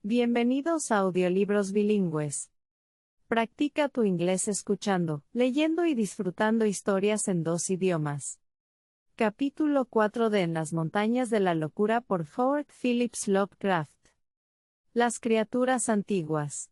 Bienvenidos a Audiolibros Bilingües. Practica tu inglés escuchando, leyendo y disfrutando historias en 2 idiomas. Capítulo 4 de En las montañas de la locura por Howard Phillips Lovecraft. Las criaturas antiguas.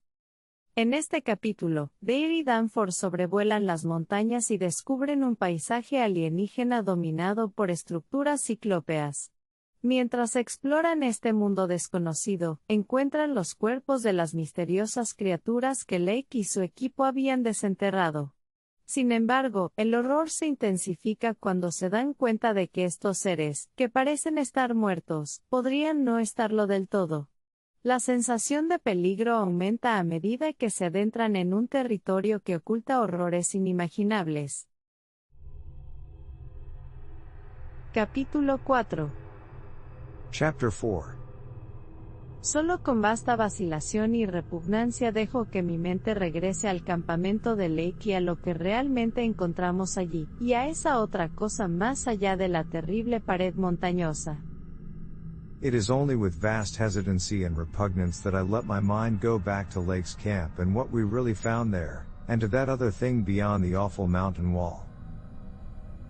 En este capítulo, Dare y Danforth sobrevuelan las montañas y descubren un paisaje alienígena dominado por estructuras ciclópeas. Mientras exploran este mundo desconocido, encuentran los cuerpos de las misteriosas criaturas que Lake y su equipo habían desenterrado. Sin embargo, el horror se intensifica cuando se dan cuenta de que estos seres, que parecen estar muertos, podrían no estarlo del todo. La sensación de peligro aumenta a medida que se adentran en un territorio que oculta horrores inimaginables. Capítulo 4. Chapter 4. Solo con vasta vacilación y repugnancia dejo que mi mente regrese al campamento de Lake y a lo que realmente encontramos allí, y a esa otra cosa más allá de la terrible pared montañosa. It is only with vast hesitancy and repugnance that I let my mind go back to Lake's camp and what we really found there, and to that other thing beyond the awful mountain wall.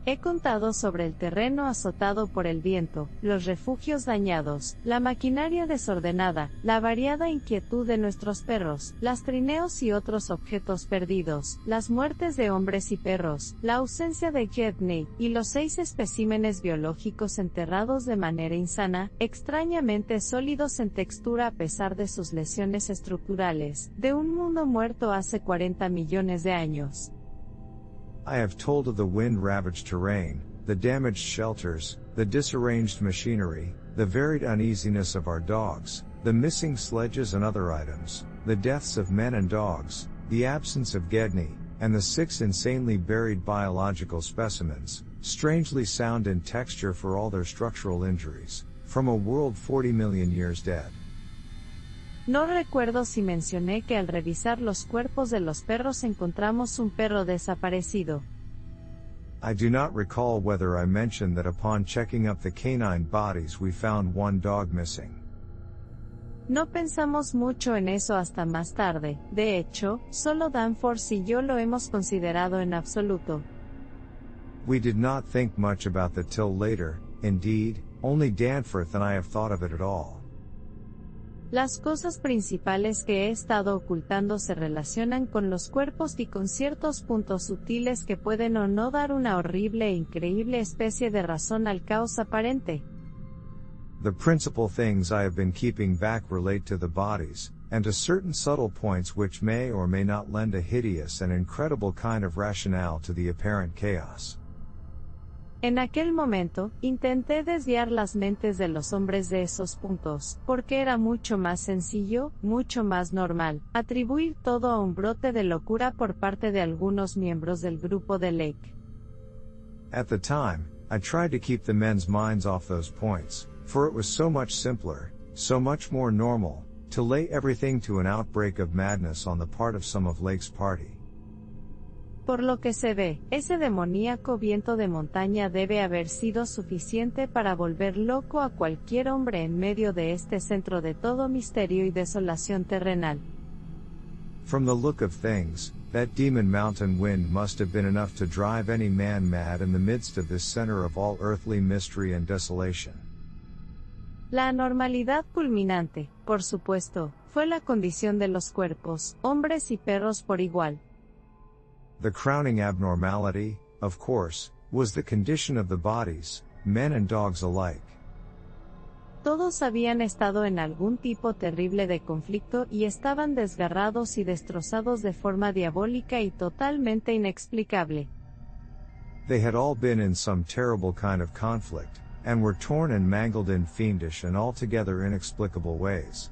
He contado sobre el terreno azotado por el viento, los refugios dañados, la maquinaria desordenada, la variada inquietud de nuestros perros, las trineos y otros objetos perdidos, las muertes de hombres y perros, la ausencia de Gedney, y los 6 especímenes biológicos enterrados de manera insana, extrañamente sólidos en textura a pesar de sus lesiones estructurales, de un mundo muerto hace 40 millones de años. I have told of the wind-ravaged terrain, the damaged shelters, the disarranged machinery, the varied uneasiness of our dogs, the missing sledges and other items, the deaths of men and dogs, the absence of Gedney, and the 6 insanely buried biological specimens, strangely sound in texture for all their structural injuries, from a world 40 million years dead. No recuerdo si mencioné que al revisar los cuerpos de los perros encontramos un perro desaparecido. I do not recall whether I mentioned that upon checking up the canine bodies we found one dog missing. No pensamos mucho en eso hasta más tarde, de hecho, solo Danforth y yo lo hemos considerado en absoluto. We did not think much about that till later, indeed, only Danforth and I have thought of it at all. Las cosas principales que he estado ocultando se relacionan con los cuerpos y con ciertos puntos sutiles que pueden o no dar una horrible e increíble especie de razón al caos aparente. The principal things I have been keeping back relate to the bodies, and to certain subtle points which may or may not lend a hideous and incredible kind of rationale to the apparent chaos. En aquel momento, intenté desviar las mentes de los hombres de esos puntos, porque era mucho más sencillo, mucho más normal, atribuir todo a un brote de locura por parte de algunos miembros del grupo de Lake. At the time, I tried to keep the men's minds off those points, for it was so much simpler, so much more normal, to lay everything to an outbreak of madness on the part of some of Lake's party. Por lo que se ve, ese demoníaco viento de montaña debe haber sido suficiente para volver loco a cualquier hombre en medio de este centro de todo misterio y desolación terrenal. From the look of things, that demon mountain wind must have been enough to drive any man mad in the midst of this center of all earthly mystery and desolation. La anormalidad culminante, por supuesto, fue la condición de los cuerpos, hombres y perros por igual. The crowning abnormality, of course, was the condition of the bodies, men and dogs alike. Todos habían estado en algún tipo terrible de conflicto y estaban desgarrados y destrozados de forma diabólica y totalmente inexplicable. They had all been in some terrible kind of conflict, and were torn and mangled in fiendish and altogether inexplicable ways.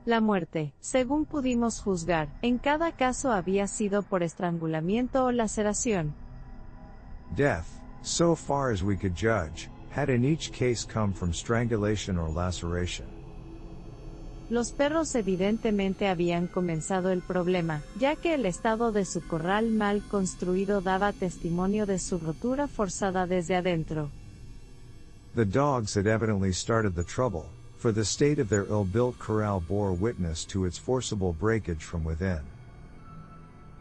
La muerte, según pudimos juzgar, en cada caso había sido por estrangulamiento o laceración. Death, so far as we could judge, had in each case come from strangulation or laceration. Los perros evidentemente habían comenzado el problema, ya que el estado de su corral mal construido daba testimonio de su rotura forzada desde adentro. The dogs had evidently started the trouble, for the state of their ill-built corral bore witness to its forcible breakage from within.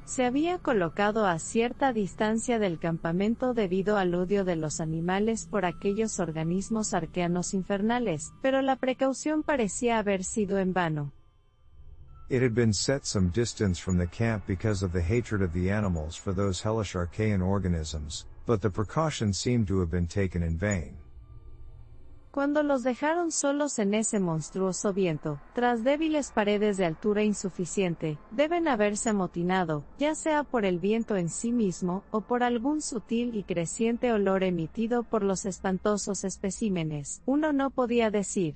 Se había colocado a cierta distancia del campamento debido al odio de los animales por aquellos organismos arqueanos infernales, pero la precaución parecía haber sido en vano. It had been set some distance from the camp because of the hatred of the animals for those hellish archaean organisms, but the precaution seemed to have been taken in vain. Cuando los dejaron solos en ese monstruoso viento, tras débiles paredes de altura insuficiente, deben haberse amotinado, ya sea por el viento en sí mismo, o por algún sutil y creciente olor emitido por los espantosos especímenes. Uno no podía decir.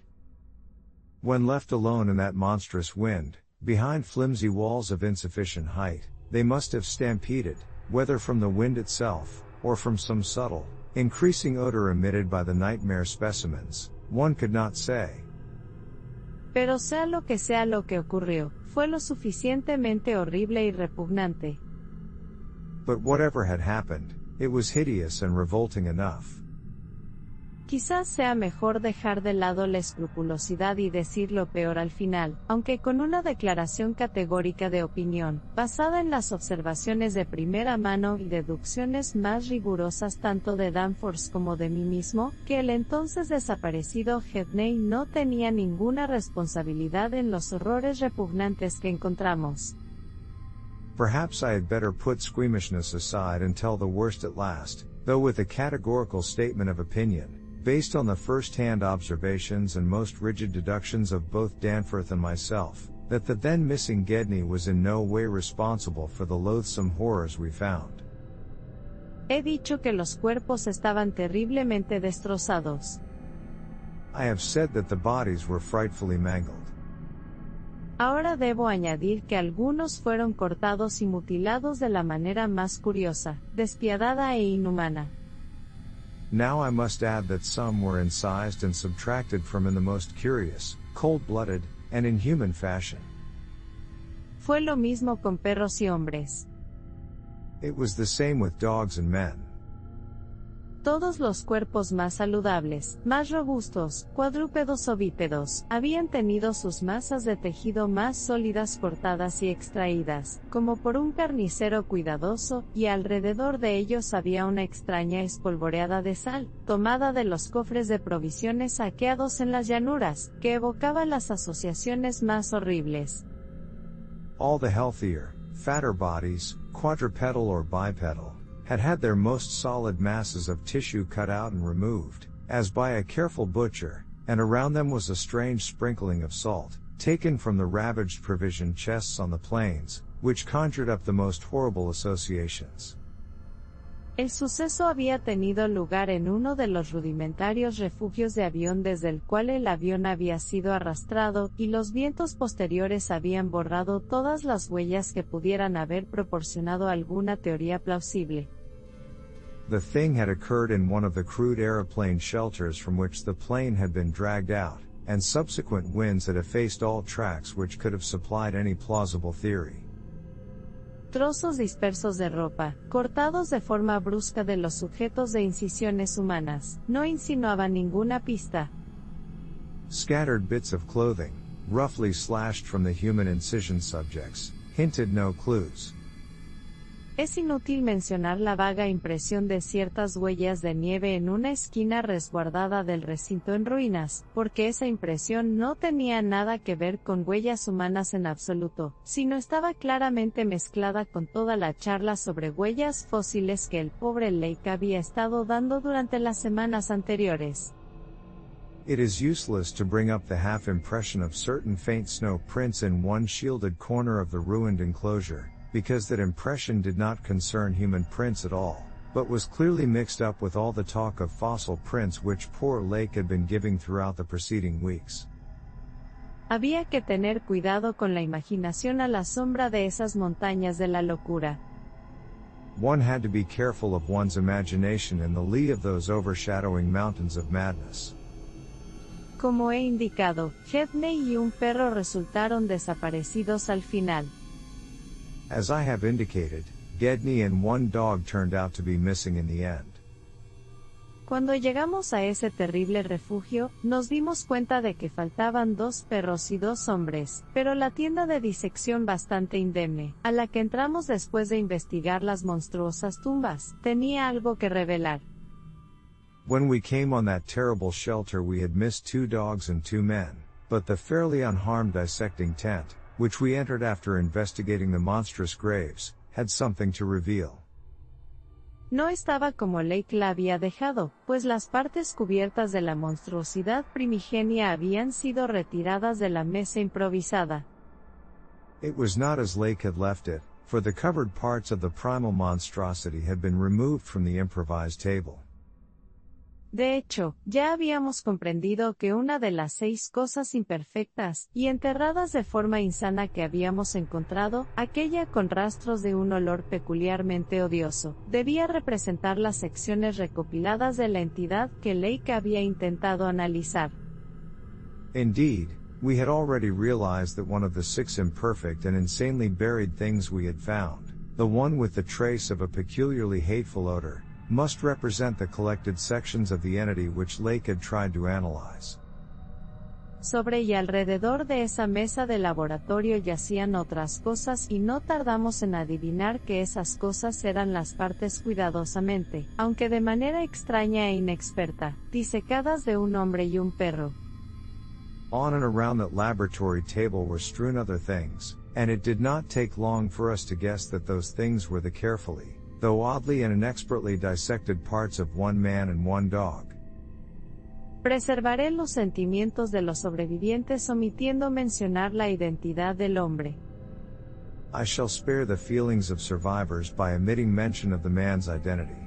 When left alone in that monstrous wind, behind flimsy walls of insufficient height, they must have stampeded, whether from the wind itself, or from some subtle, increasing odor emitted by the nightmare specimens, one could not say. Pero sea lo que ocurrió, fue lo suficientemente horrible y repugnante. But whatever had happened, it was hideous and revolting enough. Quizás sea mejor dejar de lado la escrupulosidad y decir lo peor al final, aunque con una declaración categórica de opinión, basada en las observaciones de primera mano y deducciones más rigurosas tanto de Danforth como de mí mismo, que el entonces desaparecido Gedney no tenía ninguna responsabilidad en los horrores repugnantes que encontramos. Perhaps I had better put squeamishness aside and tell the worst at last, though with a categorical statement of opinion, based on the first-hand observations and most rigid deductions of both Danforth and myself, that the then missing Gedney was in no way responsible for the loathsome horrors we found. He dicho que los cuerpos estaban terriblemente destrozados. I have said that the bodies were frightfully mangled. Ahora debo añadir que algunos fueron cortados y mutilados de la manera más curiosa, despiadada e inhumana. Now I must add that some were incised and subtracted from in the most curious, cold-blooded, and inhuman fashion. Fue lo mismo con perros y hombres. It was the same with dogs and men. Todos los cuerpos más saludables, más robustos, cuadrúpedos o bípedos, habían tenido sus masas de tejido más sólidas cortadas y extraídas, como por un carnicero cuidadoso, y alrededor de ellos había una extraña espolvoreada de sal, tomada de los cofres de provisiones saqueados en las llanuras, que evocaba las asociaciones más horribles. All the healthier, fatter bodies, quadrupedal or bipedal, had their most solid masses of tissue cut out and removed, as by a careful butcher, and around them was a strange sprinkling of salt, taken from the ravaged provision chests on the plains, which conjured up the most horrible associations. El suceso había tenido lugar en uno de los rudimentarios refugios de avión desde el cual el avión había sido arrastrado, y los vientos posteriores habían borrado todas las huellas que pudieran haber proporcionado alguna teoría plausible. The thing had occurred in one of the crude aeroplane shelters from which the plane had been dragged out, and subsequent winds had effaced all tracks which could have supplied any plausible theory. Trozos dispersos de ropa, cortados de forma brusca de los sujetos de incisiones humanas, no insinuaban ninguna pista. Scattered bits of clothing, roughly slashed from the human incision subjects, hinted no clues. Es inútil mencionar la vaga impresión de ciertas huellas de nieve en una esquina resguardada del recinto en ruinas, porque esa impresión no tenía nada que ver con huellas humanas en absoluto, sino estaba claramente mezclada con toda la charla sobre huellas fósiles que el pobre Lake había estado dando durante las semanas anteriores. It is useless to bring up the half impression of certain faint snow prints in one shielded corner of the ruined enclosure, because that impression did not concern human prints at all, but was clearly mixed up with all the talk of fossil prints which poor Lake had been giving throughout the preceding weeks. Había que tener cuidado con la imaginación a la sombra de esas montañas de la locura. One had to be careful of one's imagination in the lee of those overshadowing mountains of madness. Como he indicado, Gedney y un perro resultaron desaparecidos al final. As I have indicated, Gedney and one dog turned out to be missing in the end. Cuando llegamos a ese terrible refugio, nos dimos cuenta de que faltaban 2 perros y 2 hombres, pero la tienda de disección bastante indemne, a la que entramos después de investigar las monstruosas tumbas, tenía algo que revelar. When we came on that terrible shelter we had missed 2 dogs and 2 men, but the fairly unharmed dissecting tent, which we entered after investigating the monstrous graves, had something to reveal. No estaba como Lake la había dejado, pues las partes cubiertas de la monstruosidad primigenia habían sido retiradas de la mesa improvisada. It was not as Lake had left it, for the covered parts of the primal monstrosity had been removed from the improvised table. De hecho, ya habíamos comprendido que una de las 6 cosas imperfectas y enterradas de forma insana que habíamos encontrado, aquella con rastros de un olor peculiarmente odioso, debía representar las secciones recopiladas de la entidad que Lake había intentado analizar. Indeed, we had already realized that one of the 6 imperfect and insanely buried things we had found, the one with the trace of a peculiarly hateful odor, must represent the collected sections of the entity which Lake had tried to analyze. Sobre y alrededor de esa mesa de laboratorio yacían otras cosas y no tardamos en adivinar que esas cosas eran las partes cuidadosamente, aunque de manera extraña e inexperta, disecadas de un hombre y un perro. On and around that laboratory table were strewn other things, and it did not take long for us to guess that those things were the carefully, though oddly and inexpertly dissected parts of 1 man and 1 dog. Preservaré los sentimientos de los sobrevivientes omitiendo mencionar la identidad del hombre. I shall spare the feelings of survivors by omitting mention of the man's identity.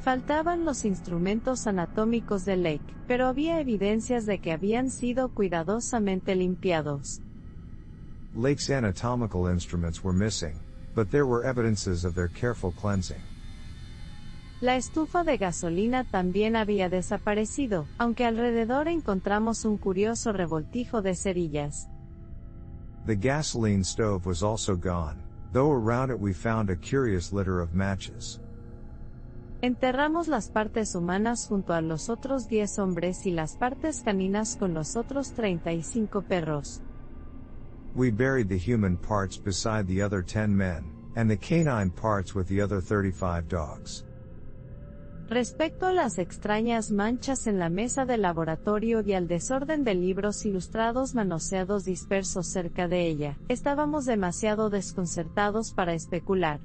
Faltaban los instrumentos anatómicos de Lake, pero había evidencias de que habían sido cuidadosamente limpiados. Lake's anatomical instruments were missing, but there were evidences of their careful cleansing. La estufa de gasolina también había desaparecido, aunque alrededor encontramos un curioso revoltijo de cerillas. The gasoline stove was also gone, though around it we found a curious litter of matches. Enterramos las partes humanas junto a los otros 10 hombres y las partes caninas con los otros 35 perros. We buried the human parts beside the other 10 men, and the canine parts with the other 35 dogs. Respecto a las extrañas manchas en la mesa del laboratorio y al desorden de libros ilustrados manoseados dispersos cerca de ella, estábamos demasiado desconcertados para especular.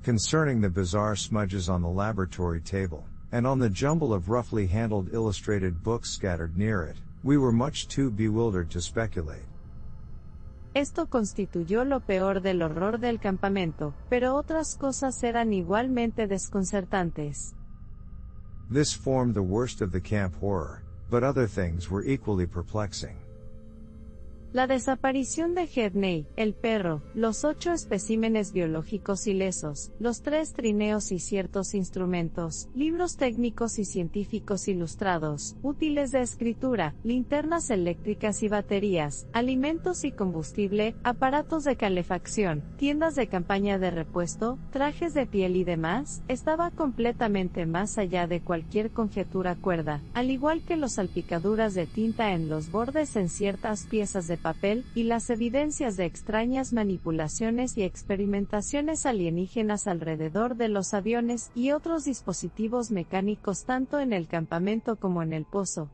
Concerning the bizarre smudges on the laboratory table, and on the jumble of roughly handled illustrated books scattered near it, we were much too bewildered to speculate. Esto constituyó lo peor del horror del campamento, pero otras cosas eran igualmente desconcertantes. This formed the worst of the camp horror, but other things were equally perplexing. La desaparición de Gedney, el perro, los 8 especímenes biológicos ilesos, los 3 trineos y ciertos instrumentos, libros técnicos y científicos ilustrados, útiles de escritura, linternas eléctricas y baterías, alimentos y combustible, aparatos de calefacción, tiendas de campaña de repuesto, trajes de piel y demás, estaba completamente más allá de cualquier conjetura cuerda, al igual que las salpicaduras de tinta en los bordes en ciertas piezas de papel, y las evidencias de extrañas manipulaciones y experimentaciones alienígenas alrededor de los aviones y otros dispositivos mecánicos tanto en el campamento como en el pozo.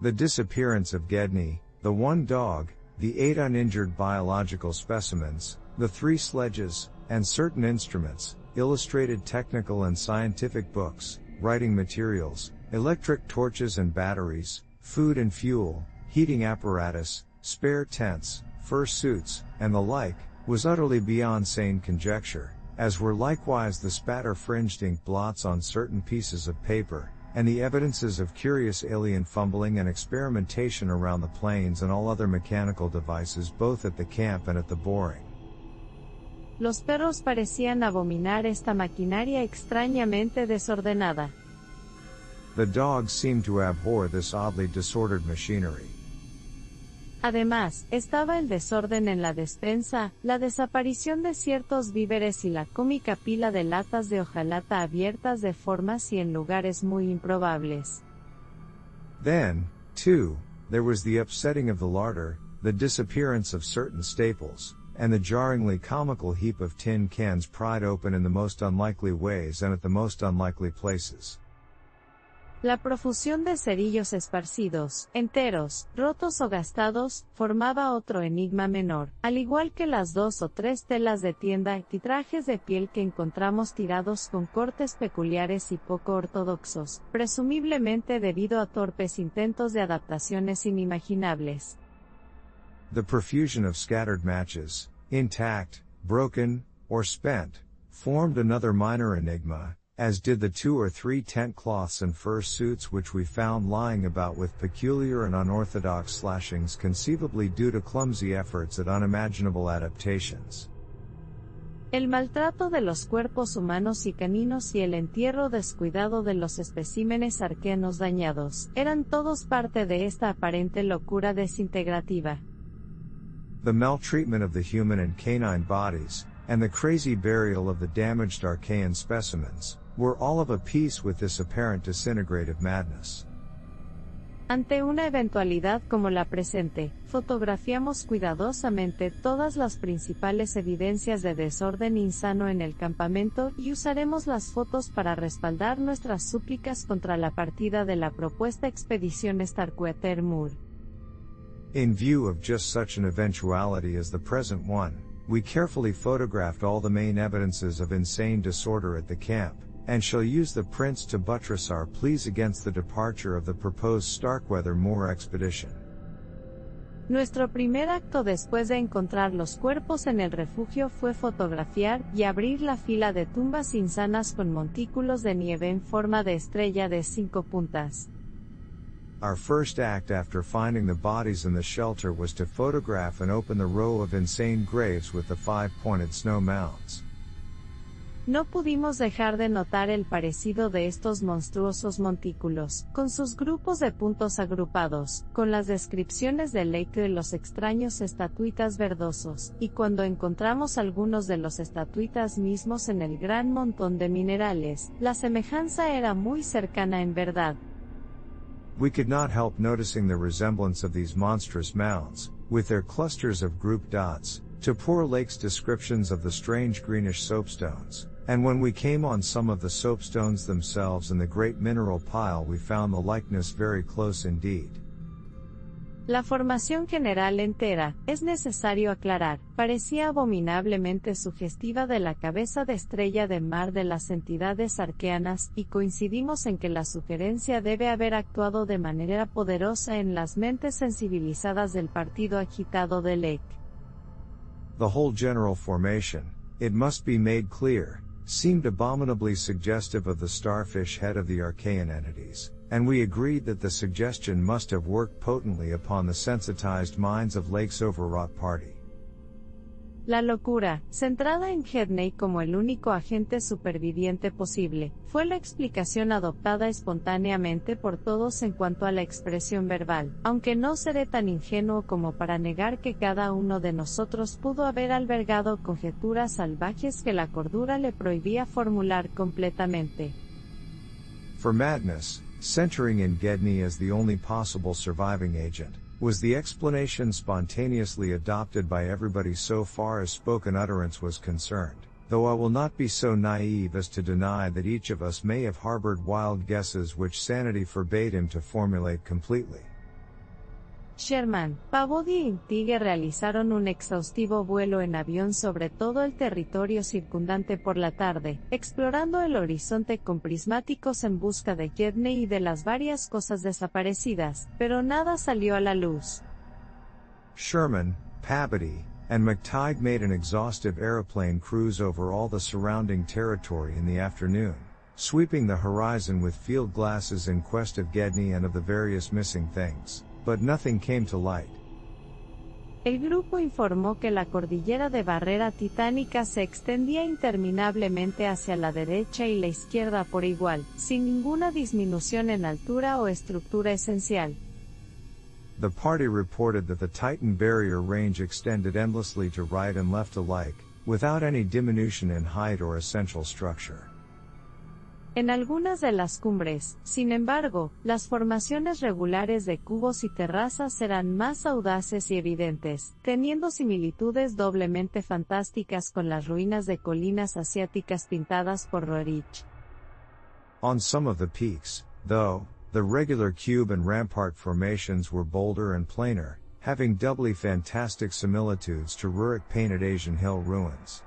The disappearance of Gedney, the 1 dog, the 8 uninjured biological specimens, the 3 sledges, and certain instruments, illustrated technical and scientific books, writing materials, electric torches and batteries, food and fuel, heating apparatus, spare tents, fur suits, and the like, was utterly beyond sane conjecture, as were likewise the spatter-fringed ink blots on certain pieces of paper, and the evidences of curious alien fumbling and experimentation around the planes and all other mechanical devices both at the camp and at the boring. Los perros parecían abominar esta maquinaria extrañamente desordenada. The dogs seemed to abhor this oddly disordered machinery. Además, estaba el desorden en la despensa, la desaparición de ciertos víveres y la cómica pila de latas de hojalata abiertas de formas y en lugares muy improbables. Then, too, there was the upsetting of the larder, the disappearance of certain staples, and the jarringly comical heap of tin cans pried open in the most unlikely ways and at the most unlikely places. La profusión de cerillos esparcidos, enteros, rotos o gastados, formaba otro enigma menor, al igual que las 2 o 3 telas de tienda y trajes de piel que encontramos tirados con cortes peculiares y poco ortodoxos, presumiblemente debido a torpes intentos de adaptaciones inimaginables. The profusion of scattered matches, intact, broken, or spent, formed another minor enigma, as did the 2 or 3 tent cloths and fur suits which we found lying about with peculiar and unorthodox slashings conceivably due to clumsy efforts at unimaginable adaptations. El maltrato de los cuerpos humanos y caninos y el entierro descuidado de los especímenes arqueanos dañados, eran todos parte de esta aparente locura desintegrativa. The maltreatment of the human and canine bodies, and the crazy burial of the damaged Archaean specimens, were all of a piece with this apparent disintegrative madness. Ante una eventualidad como la presente, fotografiamos cuidadosamente todas las principales evidencias de desorden insano en el campamento y usaremos las fotos para respaldar nuestras súplicas contra la partida de la propuesta expedición Starkweather-Moore. In view of just such an eventuality as the present one, we carefully photographed all the main evidences of insane disorder at the camp, and shall use the prints to buttress our pleas against the departure of the proposed Starkweather-Moore expedition. Nuestro primer acto después de encontrar los cuerpos en el refugio fue fotografiar y abrir la fila de tumbas insanas con montículos de nieve en forma de estrella de 5 puntas. Our first act after finding the bodies in the shelter was to photograph and open the row of insane graves with the 5-pointed snow mounds. No pudimos dejar de notar el parecido de estos monstruosos montículos, con sus grupos de puntos agrupados, con las descripciones de Lake de los extraños estatuitas verdosos, y cuando encontramos algunos de los estatuitas mismos en el gran montón de minerales, la semejanza era muy cercana en verdad. We could not help noticing the resemblance of these monstrous mounds, with their clusters of grouped dots, to poor Lake's descriptions of the strange greenish soapstones, and when we came on some of the soapstones themselves in the great mineral pile we found the likeness very close indeed. La formación general entera, es necesario aclarar, parecía abominablemente sugestiva de la cabeza de estrella de mar de las entidades arqueanas, y coincidimos en que la sugerencia debe haber actuado de manera poderosa en las mentes sensibilizadas del partido agitado de Lake. The whole general formation, it must be made clear, seemed abominably suggestive of the starfish head of the Archaean entities, and we agreed that the suggestion must have worked potently upon the sensitized minds of Lake's overwrought party. La locura, centrada en Gedney como el único agente superviviente posible, fue la explicación adoptada espontáneamente por todos en cuanto a la expresión verbal, aunque no seré tan ingenuo como para negar que cada uno de nosotros pudo haber albergado conjeturas salvajes que la cordura le prohibía formular completamente. For madness, centering in Gedney as the only possible surviving agent, was the explanation spontaneously adopted by everybody so far as spoken utterance was concerned, though I will not be so naive as to deny that each of us may have harbored wild guesses which sanity forbade him to formulate completely. Sherman, Peabody y Teague realizaron un exhaustivo vuelo en avión sobre todo el territorio circundante por la tarde, explorando el horizonte con prismáticos en busca de Gedney y de las varias cosas desaparecidas, pero nada salió a la luz. Sherman, Peabody, and McTighe made an exhaustive aeroplane cruise over all the surrounding territory in the afternoon, sweeping the horizon with field glasses in quest of Gedney and of the various missing things. But nothing came to light. El grupo informó que la cordillera de barrera titánica se extendía interminablemente hacia la derecha y la izquierda por igual, sin ninguna disminución en altura o estructura esencial. The party reported that the Titan barrier range extended endlessly to right and left alike, without any diminution in height or essential structure. En algunas de las cumbres, sin embargo, las formaciones regulares de cubos y terrazas eran más audaces y evidentes, teniendo similitudes doblemente fantásticas con las ruinas de colinas asiáticas pintadas por Roerich. On some of the peaks, though, the regular cube and rampart formations were bolder and plainer, having doubly fantastic similitudes to Rurik painted Asian hill ruins.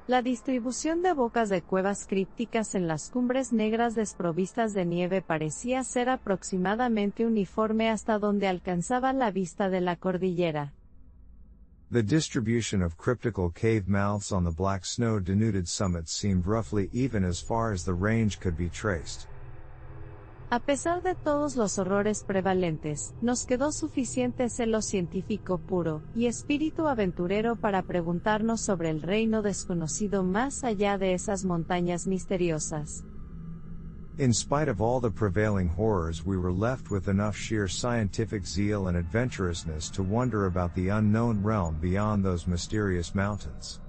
La distribución de bocas de cuevas crípticas en las cumbres negras desprovistas de nieve parecía ser aproximadamente uniforme hasta donde alcanzaba la vista de la cordillera. The distribution of cryptical cave mouths on the black snow-denuded summits seemed roughly even as far as the range could be traced. A pesar de todos los horrores prevalentes, nos quedó suficiente celo científico puro y espíritu aventurero para preguntarnos sobre el reino desconocido más allá de esas montañas misteriosas. In spite of all the prevailing horrors, we were left with enough sheer scientific zeal and adventurousness to wonder about the unknown realm beyond those mysterious mountains.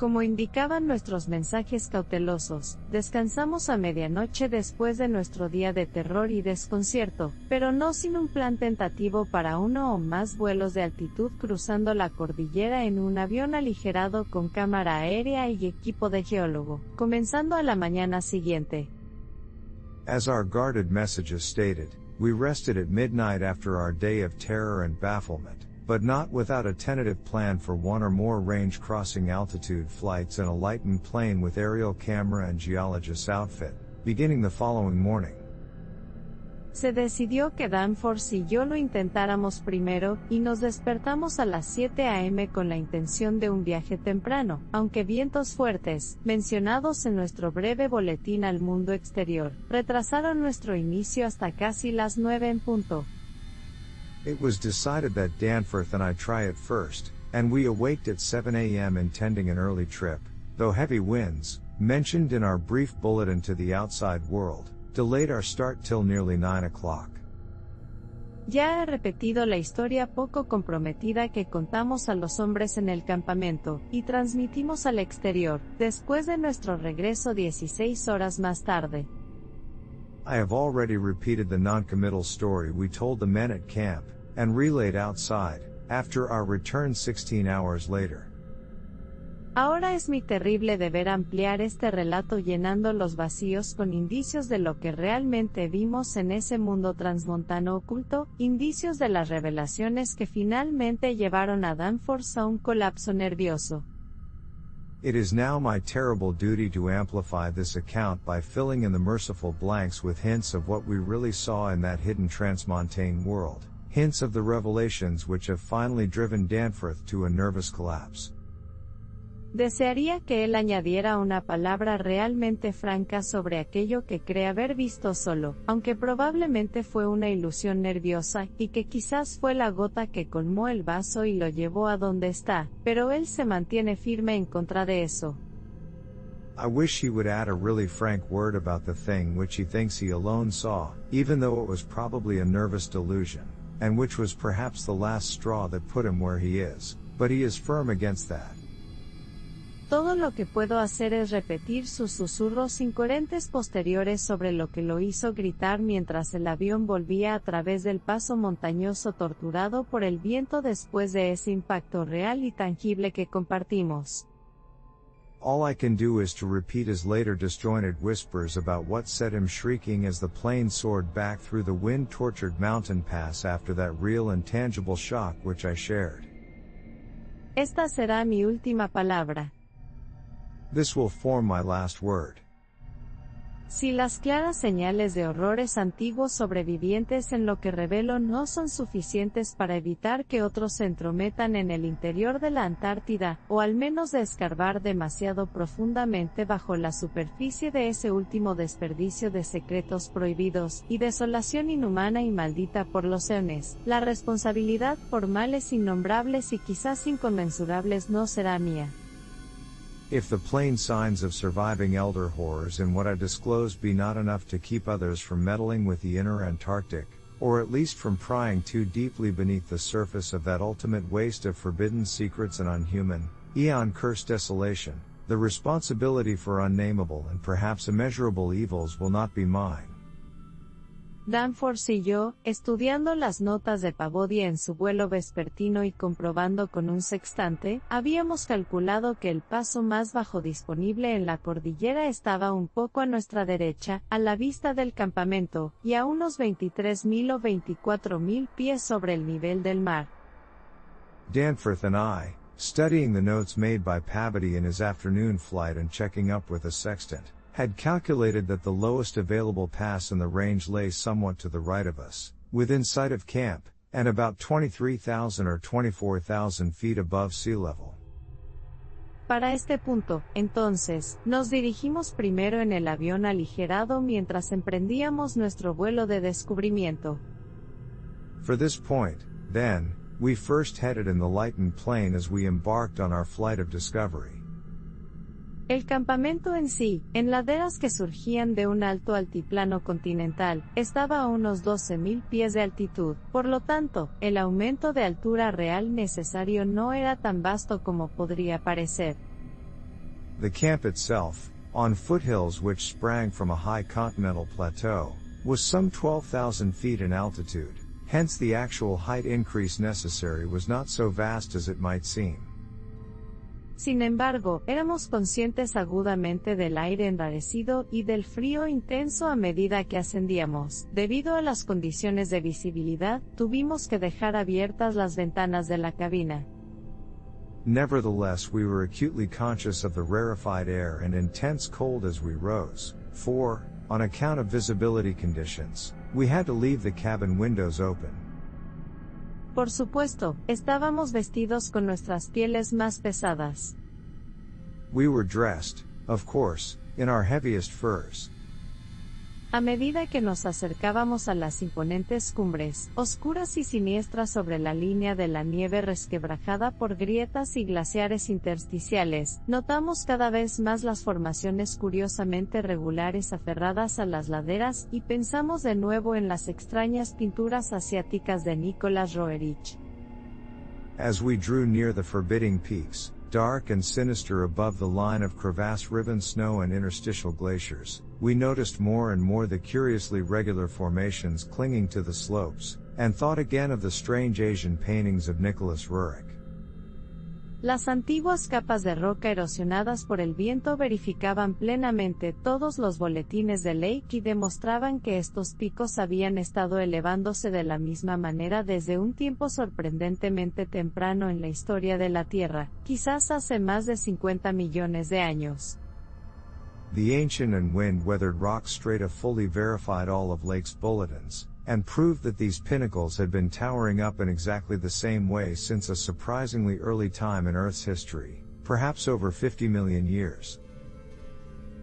Como indicaban nuestros mensajes cautelosos, descansamos a medianoche después de nuestro día de terror y desconcierto, pero no sin un plan tentativo para uno o más vuelos de altitud cruzando la cordillera en un avión aligerado con cámara aérea y equipo de geólogo, comenzando a la mañana siguiente. As our guarded messages stated, we rested at midnight after our day of terror and bafflement, but not without a tentative plan for one or more range-crossing altitude flights in a lightened plane with aerial camera and geologist's outfit, beginning the following morning. Se decidió que Danforth y yo lo intentáramos primero, y nos despertamos a las 7 a.m. con la intención de un viaje temprano, aunque vientos fuertes, mencionados en nuestro breve boletín al mundo exterior, retrasaron nuestro inicio hasta casi las 9 en punto. It was decided that Danforth and I try it first, and we awaked at 7 a.m. intending an early trip, though heavy winds, mentioned in our brief bulletin to the outside world, delayed our start till nearly 9 o'clock. Ya he repetido la historia poco comprometida que contamos a los hombres en el campamento, y transmitimos al exterior, después de nuestro regreso 16 horas más tarde. I have already repeated the non-committal story we told the men at camp, and relayed outside, after our return 16 hours later. Ahora es mi terrible deber ampliar este relato llenando los vacíos con indicios de lo que realmente vimos en ese mundo transmontano oculto, indicios de las revelaciones que finalmente llevaron a Danforth a un colapso nervioso. It is now my terrible duty to amplify this account by filling in the merciful blanks with hints of what we really saw in that hidden transmontane world, hints of the revelations which have finally driven Danforth to a nervous collapse. Desearía que él añadiera una palabra realmente franca sobre aquello que cree haber visto solo, aunque probablemente fue una ilusión nerviosa, y que quizás fue la gota que colmó el vaso y lo llevó a donde está, pero él se mantiene firme en contra de eso. I wish he would add a really frank word about the thing which he thinks he alone saw, even though it was probably a nervous delusion, and which was perhaps the last straw that put him where he is, but he is firm against that. Todo lo que puedo hacer es repetir sus susurros incoherentes posteriores sobre lo que lo hizo gritar mientras el avión volvía a través del paso montañoso torturado por el viento después de ese impacto real y tangible que compartimos. All I can do is to repeat his later disjointed whispers about what set him shrieking as the plane soared back through the wind-tortured mountain pass after that real and tangible shock which I shared. Esta será mi última palabra. This will form my last word. Si las claras señales de horrores antiguos sobrevivientes en lo que revelo no son suficientes para evitar que otros se entrometan en el interior de la Antártida, o al menos de escarbar demasiado profundamente bajo la superficie de ese último desperdicio de secretos prohibidos, y desolación inhumana y maldita por los eones, la responsabilidad por males innombrables y quizás inconmensurables no será mía. If the plain signs of surviving elder horrors in what I disclose be not enough to keep others from meddling with the inner Antarctic, or at least from prying too deeply beneath the surface of that ultimate waste of forbidden secrets and unhuman, eon-cursed desolation. The responsibility for unnameable and perhaps immeasurable evils will not be mine. Danforth y yo, estudiando las notas de Pavodia en su vuelo vespertino y comprobando con un sextante, habíamos calculado que el paso más bajo disponible en la cordillera estaba un poco a nuestra derecha, a la vista del campamento, y a unos 23,000 o 24,000 pies sobre el nivel del mar. Danforth and I, studying the notes made by Pavody in his afternoon flight and checking up with a sextant, had calculated that the lowest available pass in the range lay somewhat to the right of us, within sight of camp, and about 23,000 or 24,000 feet above sea level. Para este punto, entonces, nos dirigimos primero en el avión aligerado mientras emprendíamos nuestro vuelo de descubrimiento. For this point, then, we first headed in the lightened plane as we embarked on our flight of discovery. El campamento en sí, en laderas que surgían de un alto altiplano continental, estaba a unos 12,000 pies de altitud, por lo tanto, el aumento de altura real necesario no era tan vasto como podría parecer. The camp itself, on foothills which sprang from a high continental plateau, was some 12,000 feet in altitude, hence the actual height increase necessary was not so vast as it might seem. Sin embargo, éramos conscientes agudamente del aire enrarecido y del frío intenso a medida que ascendíamos. Debido a las condiciones de visibilidad, tuvimos que dejar abiertas las ventanas de la cabina. Nevertheless, we were acutely conscious of the rarefied air and intense cold as we rose, for, on account of visibility conditions, we had to leave the cabin windows open. Por supuesto, estábamos vestidos con nuestras pieles más pesadas. We were dressed, of course, in our heaviest furs. A medida que nos acercábamos a las imponentes cumbres, oscuras y siniestras sobre la línea de la nieve resquebrajada por grietas y glaciares intersticiales, notamos cada vez más las formaciones curiosamente regulares aferradas a las laderas y pensamos de nuevo en las extrañas pinturas asiáticas de Nicholas Roerich. As we drew near the forbidding peaks, dark and sinister above the line of crevasse-riven snow and interstitial glaciers, we noticed more and more the curiously regular formations clinging to the slopes, and thought again of the strange Asian paintings of Nicholas Roerich. Las antiguas capas de roca erosionadas por el viento verificaban plenamente todos los boletines de Lake y demostraban que estos picos habían estado elevándose de la misma manera desde un tiempo sorprendentemente temprano en la historia de la Tierra, quizás hace más de 50 millones de años. The ancient and wind-weathered rock strata fully verified all of Lake's bulletins, and proved that these pinnacles had been towering up in exactly the same way since a surprisingly early time in Earth's history, perhaps over 50 million years.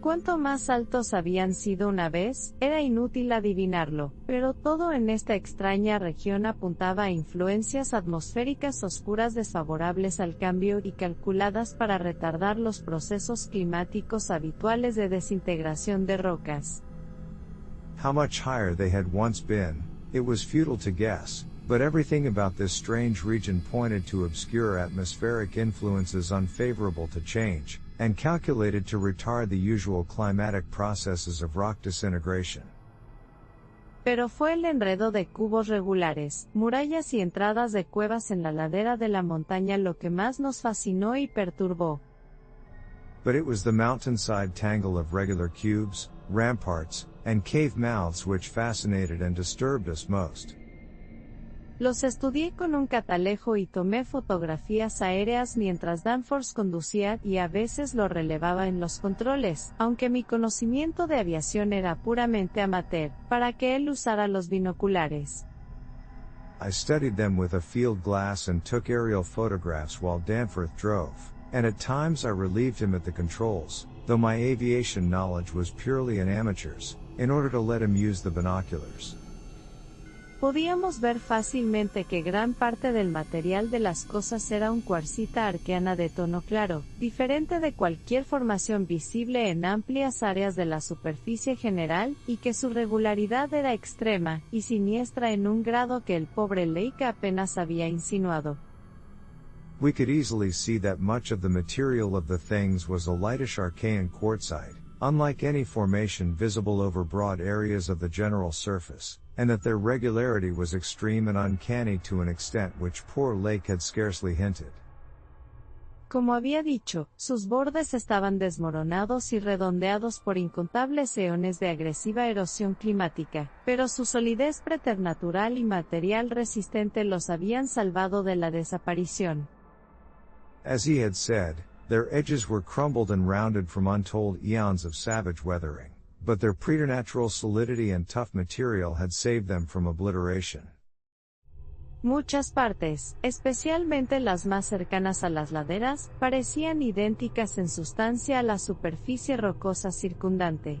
Cuánto más altos habían sido una vez, era inútil adivinarlo, pero todo en esta extraña región apuntaba a influencias atmosféricas oscuras desfavorables al cambio y calculadas para retardar los procesos climáticos habituales de desintegración de rocas. How much higher they had once been, it was futile to guess, but everything about this strange region pointed to obscure atmospheric influences unfavorable to change, and calculated to retard the usual climatic processes of rock disintegration. Pero fue el enredo de cubos regulares, murallas y entradas de cuevas en la ladera de la montaña lo que más nos fascinó y perturbó. But it was the mountainside tangle of regular cubes, ramparts, and cave mouths which fascinated and disturbed us most. Los estudié con un catalejo y tomé fotografías aéreas mientras Danforth conducía y a veces lo relevaba en los controles, aunque mi conocimiento de aviación era puramente amateur, para que él usara los binoculares. I studied them with a field glass and took aerial photographs while Danforth drove, and at times I relieved him at the controls, though my aviation knowledge was purely an amateur's, in order to let him use the binoculars. Podíamos ver fácilmente que gran parte del material de las cosas era un cuarcita arqueana de tono claro, diferente de cualquier formación visible en amplias áreas de la superficie general, y que su regularidad era extrema y siniestra en un grado que el pobre Lake apenas había insinuado. We could easily see that much of the material of the things was a lightish Archean quartzite, unlike any formation visible over broad areas of the general surface, and that their regularity was extreme and uncanny to an extent which poor Lake had scarcely hinted. Como había dicho, sus bordes estaban desmoronados y redondeados por incontables eones de agresiva erosión climática, pero su solidez preternatural y material resistente los habían salvado de la desaparición. As he had said, their edges were crumbled and rounded from untold eons of savage weathering, but their preternatural solidity and tough material had saved them from obliteration. Muchas partes, especialmente las más cercanas a las laderas, parecían idénticas en sustancia a la superficie rocosa circundante.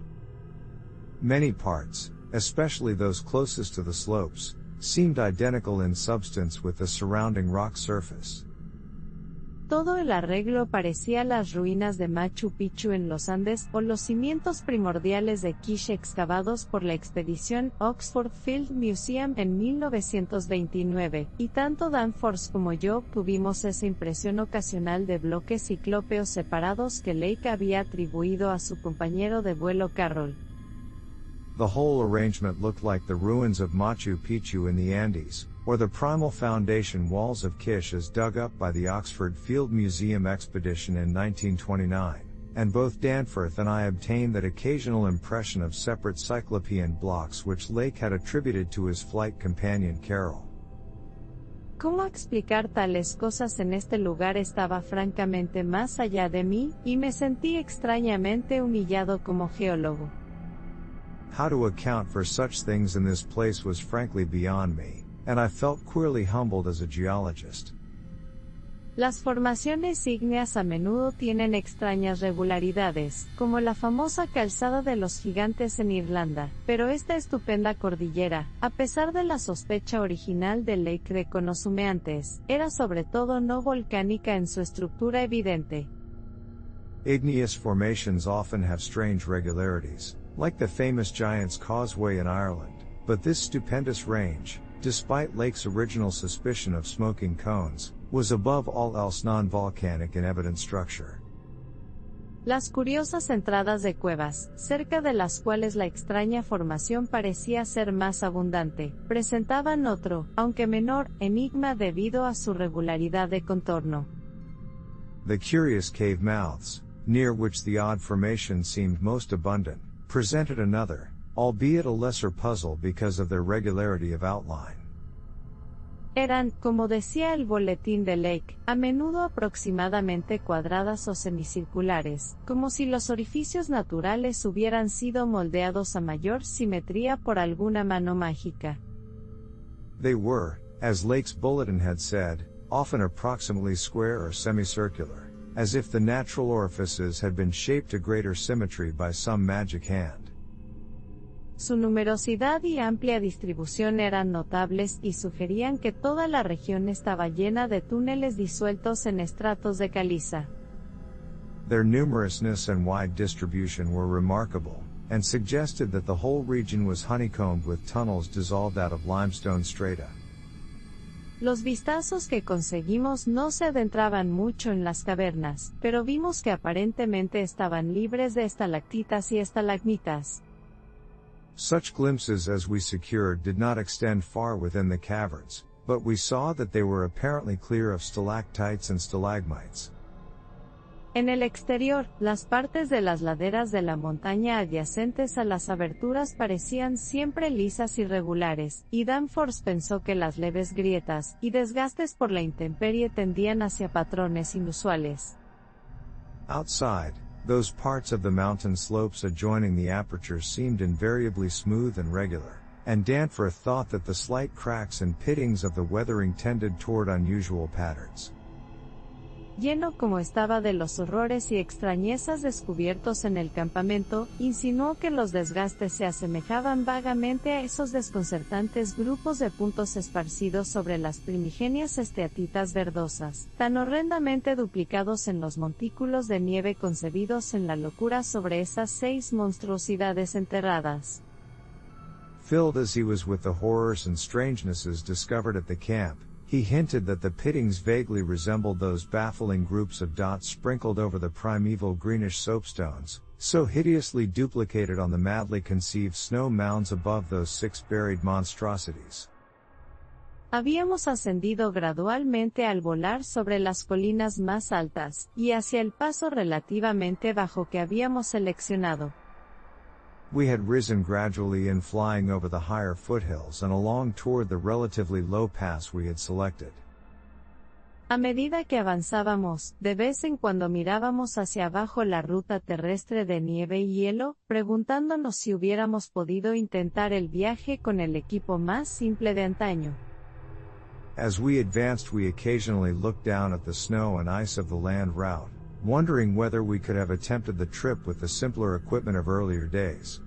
Many parts, especially those closest to the slopes, seemed identical in substance with the surrounding rock surface. Todo el arreglo parecía las ruinas de Machu Picchu en los Andes o los cimientos primordiales de Quiche excavados por la expedición Oxford Field Museum en 1929, y tanto Danforth como yo tuvimos esa impresión ocasional de bloques ciclópeos separados que Lake había atribuido a su compañero de vuelo Carroll. The whole arrangement looked like the ruins of Machu Picchu in the Andes, or the primal foundation walls of Kish as dug up by the Oxford Field Museum expedition in 1929, and both Danforth and I obtained that occasional impression of separate cyclopean blocks which Lake had attributed to his flight companion Carroll. ¿Cómo explicar tales cosas en este lugar estaba francamente más allá de mí, y me sentí extrañamente humillado como geólogo? How to account for such things in this place was frankly beyond me, and I felt queerly humbled as a geologist. Las formaciones ígneas a menudo tienen extrañas regularidades, como la famosa calzada de los gigantes en Irlanda, pero esta estupenda cordillera, a pesar de la sospecha original de Lake de conos humeantes, era sobre todo no volcánica en su estructura evidente. Igneous formations often have strange regularities, like the famous Giant's Causeway in Ireland, but this stupendous range, despite Lake's original suspicion of smoking cones, was above all else non-volcanic in evident structure. Las curiosas entradas de cuevas, cerca de las cuales la extraña formación parecía ser más abundante, presentaban otro, aunque menor, enigma debido a su regularidad de contorno. The curious cave mouths, near which the odd formation seemed most abundant, presented another, albeit a lesser puzzle because of their regularity of outline. Eran, como decía el boletín de Lake, a menudo aproximadamente cuadradas o semicirculares, como si los orificios naturales hubieran sido moldeados a mayor simetría por alguna mano mágica. They were, as Lake's bulletin had said, often approximately square or semicircular, as if the natural orifices had been shaped to greater symmetry by some magic hand. Su numerosidad y amplia distribución eran notables y sugerían que toda la región estaba llena de túneles disueltos en estratos de caliza. Their numerousness and wide distribution were remarkable, and suggested that the whole region was honeycombed with tunnels dissolved out of limestone strata. Los vistazos que conseguimos no se adentraban mucho en las cavernas, pero vimos que aparentemente estaban libres de estalactitas y estalagmitas. Such glimpses as we secured did not extend far within the caverns, but we saw that they were apparently clear of stalactites and stalagmites. En el exterior, las partes de las laderas de la montaña adyacentes a las aberturas parecían siempre lisas y regulares, y Danforth pensó que las leves grietas y desgastes por la intemperie tendían hacia patrones inusuales. Outside, those parts of the mountain slopes adjoining the aperture seemed invariably smooth and regular, and Danforth thought that the slight cracks and pittings of the weathering tended toward unusual patterns. lleno como estaba de los horrores y extrañezas descubiertos en el campamento, insinuó que los desgastes se asemejaban vagamente a esos desconcertantes grupos de puntos esparcidos sobre las primigenias esteatitas verdosas, tan horrendamente duplicados en los montículos de nieve concebidos en la locura sobre esas 6 monstruosidades enterradas. Filled as he was with the horrors and strangenesses discovered at the camp, he hinted that the pittings vaguely resembled those baffling groups of dots sprinkled over the primeval greenish soapstones, so hideously duplicated on the madly conceived snow mounds above those 6 buried monstrosities. Habíamos ascendido gradualmente al volar sobre las colinas más altas, y hacia el paso relativamente bajo que habíamos seleccionado. We had risen gradually in flying over the higher foothills and along toward the relatively low pass we had selected. A medida que avanzábamos, de vez en cuando mirábamos hacia abajo la ruta terrestre de nieve y hielo, preguntándonos si hubiéramos podido intentar el viaje con el equipo más simple de antaño. As we advanced, we occasionally looked down at the snow and ice of the land route, wondering whether we could have attempted the trip with the simpler equipment of earlier days.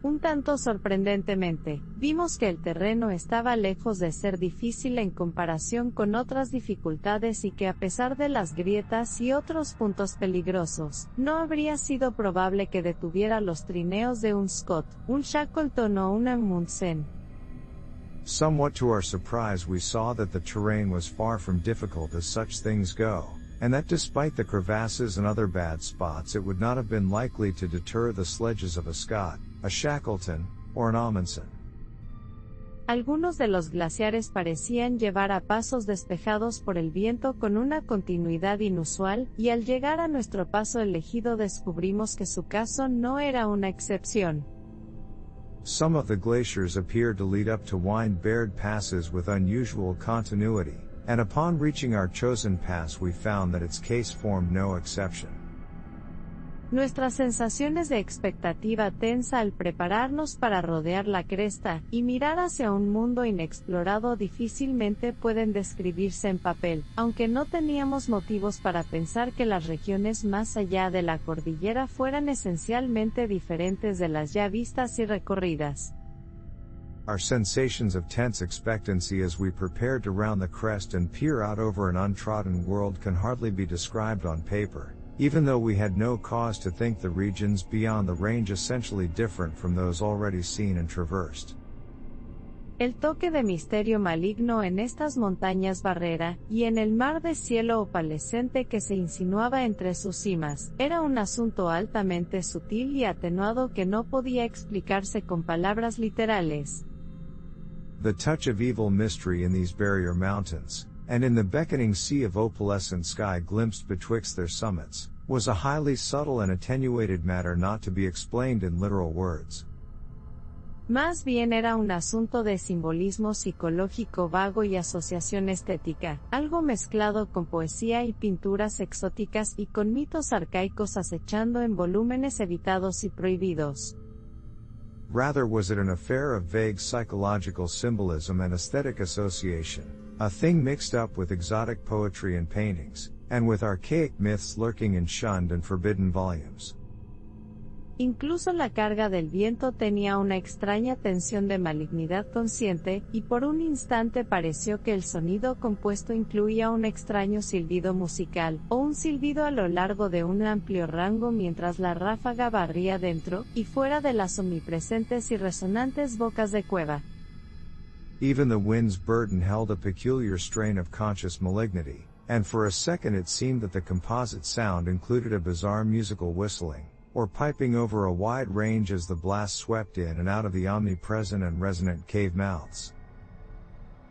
Un tanto sorprendentemente, vimos que el terreno estaba lejos de ser difícil en comparación con otras dificultades y que a pesar de las grietas y otros puntos peligrosos, no habría sido probable que detuviera los trineos de un Scott, un Shackleton o un Amundsen. Somewhat to our surprise, we saw that the terrain was far from difficult as such things go, and that despite the crevasses and other bad spots it would not have been likely to deter the sledges of a Scott, a Shackleton, or an Amundsen. Algunos de los glaciares parecían llevar a pasos despejados por el viento con una continuidad inusual, y al llegar a nuestro paso elegido descubrimos que su caso no era una excepción. Some of the glaciers appeared to lead up to wind-bared passes with unusual continuity, and upon reaching our chosen pass we found that its case formed no exception. Nuestras sensaciones de expectativa tensa al prepararnos para rodear la cresta y mirar hacia un mundo inexplorado difícilmente pueden describirse en papel, aunque no teníamos motivos para pensar que las regiones más allá de la cordillera fueran esencialmente diferentes de las ya vistas y recorridas. Our sensations of tense expectancy as we prepared to round the crest and peer out over an untrodden world can hardly be described on paper, even though we had no cause to think the regions beyond the range essentially different from those already seen and traversed. El toque de misterio maligno en estas montañas barrera, y en el mar de cielo opalescente que se insinuaba entre sus cimas, era un asunto altamente sutil y atenuado que no podía explicarse con palabras literales. The touch of evil mystery in these barrier mountains, and in the beckoning sea of opalescent sky glimpsed betwixt their summits, was a highly subtle and attenuated matter not to be explained in literal words. Más bien era un asunto de simbolismo psicológico vago y asociación estética, algo mezclado con poesía y pinturas exóticas y con mitos arcaicos acechando en volúmenes evitados y prohibidos. Rather was it an affair of vague psychological symbolism and aesthetic association, a thing mixed up with exotic poetry and paintings, and with archaic myths lurking in shunned and forbidden volumes. Incluso la carga del viento tenía una extraña tensión de malignidad consciente, y por un instante pareció que el sonido compuesto incluía un extraño silbido musical, o un silbido a lo largo de un amplio rango mientras la ráfaga barría dentro y fuera de las omnipresentes y resonantes bocas de cueva. Even the wind's burden held a peculiar strain of conscious malignity, and for a second it seemed that the composite sound included a bizarre musical whistling, or piping over a wide range as the blast swept in and out of the omnipresent and resonant cave mouths.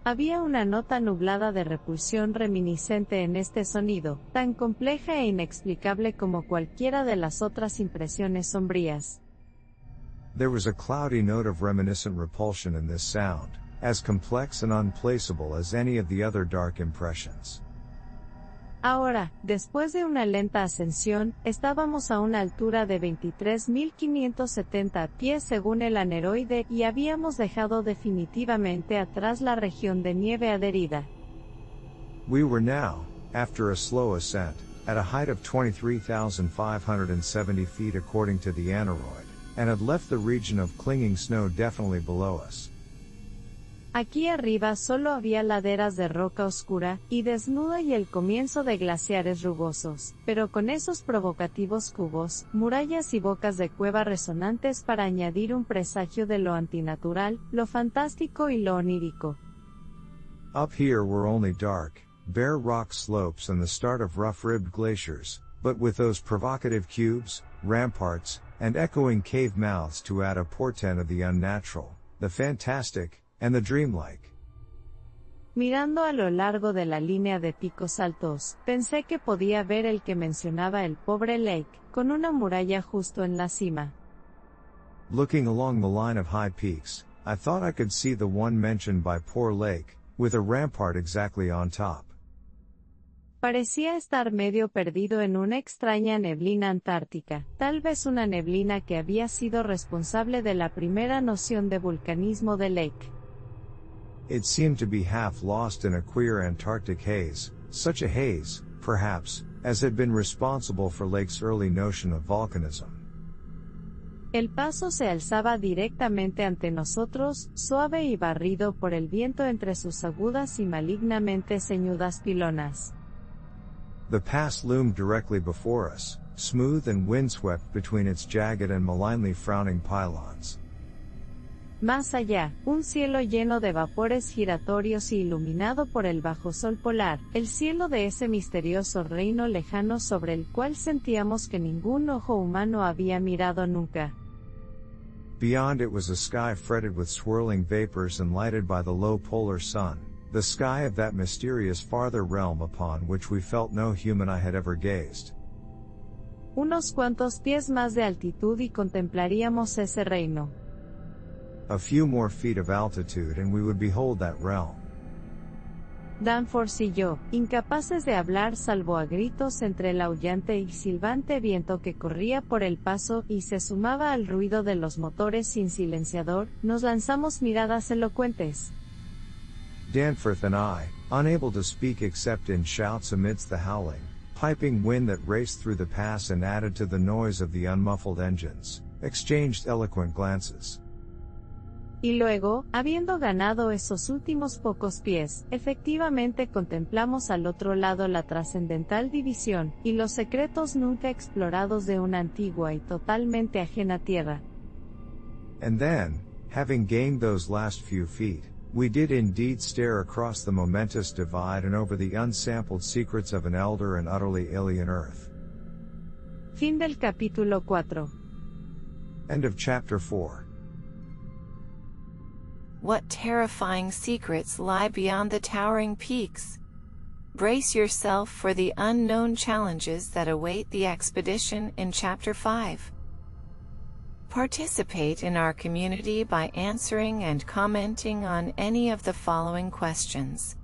Había una nota nublada de repulsión reminiscente en este sonido, tan compleja e inexplicable como cualquiera de las otras impresiones sombrías. There was a cloudy note of reminiscent repulsion in this sound, as complex and unplaceable as any of the other dark impressions. Ahora, después de una lenta ascensión, estábamos a una altura de 23.570 pies según el aneroide y habíamos dejado definitivamente atrás la región de nieve adherida. We were now, After a slow ascent, at a height of 23,570 feet according to the aneroid, and had left the region of clinging snow definitely below us. Aquí arriba solo había laderas de roca oscura y desnuda y el comienzo de glaciares rugosos, pero con esos provocativos cubos, murallas y bocas de cueva resonantes para añadir un presagio de lo antinatural, lo fantástico y lo onírico. Up here were only dark, bare rock slopes and the start of rough-ribbed glaciers, but with those provocative cubes, ramparts, and echoing cave mouths to add a portent of the unnatural, the fantastic, and the dreamlike. Mirando a lo largo de la línea de picos altos, pensé que podía ver el que mencionaba el pobre Lake, con una muralla justo en la cima. Looking along the line of high peaks, I thought I could see the one mentioned by poor Lake, with a rampart exactly on top. Parecía estar medio perdido en una extraña neblina antártica, tal vez una neblina que había sido responsable de la primera noción de vulcanismo de Lake. It seemed to be half lost in a queer Antarctic haze, such a haze, perhaps, as had been responsible for Lake's early notion of volcanism. El paso se alzaba directamente ante nosotros, suave y barrido por el viento entre sus agudas y malignamente ceñudas pilonas. The pass loomed directly before us, smooth and windswept between its jagged and malignly frowning pylons. Más allá, un cielo lleno de vapores giratorios y iluminado por el bajo sol polar, el cielo de ese misterioso reino lejano sobre el cual sentíamos que ningún ojo humano había mirado nunca. Beyond it was a sky fretted with swirling vapors and lighted by the low polar sun, the sky of that mysterious farther realm upon which we felt no human eye had ever gazed. Unos cuantos pies más de altitud y contemplaríamos ese reino. A few more feet of altitude and we would behold that realm. Danforth y yo, incapaces de hablar salvo a gritos entre el aullante y silbante viento que corría por el paso y se sumaba al ruido de los motores sin silenciador, nos lanzamos miradas elocuentes. Danforth and I, unable to speak except in shouts amidst the howling, piping wind that raced through the pass and added to the noise of the unmuffled engines, exchanged eloquent glances. Y luego, habiendo ganado esos últimos pocos pies, efectivamente contemplamos al otro lado la trascendental división, y los secretos nunca explorados de una antigua y totalmente ajena tierra. And then, having gained those last few feet, we did indeed stare across the momentous divide and over the unsampled secrets of an elder and utterly alien earth. Fin del capítulo 4. End of chapter 4. What terrifying secrets lie beyond the towering peaks? Brace yourself for the unknown challenges that await the expedition in Chapter 5. Participate in our community by answering and commenting on any of the following questions.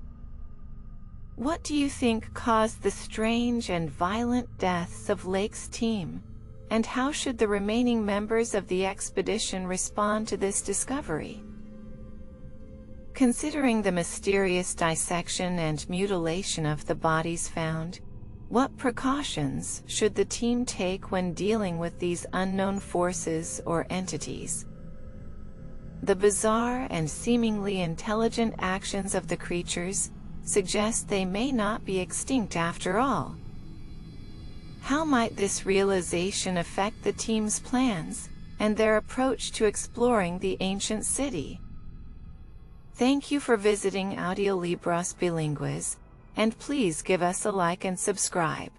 What do you think caused the strange and violent deaths of Lake's team? And how should the remaining members of the expedition respond to this discovery? Considering the mysterious dissection and mutilation of the bodies found, what precautions should the team take when dealing with these unknown forces or entities? The bizarre and seemingly intelligent actions of the creatures suggest they may not be extinct after all. How might this realization affect the team's plans and their approach to exploring the ancient city? Thank you for visiting Audiolibros Bilingües, and please give us a like and subscribe.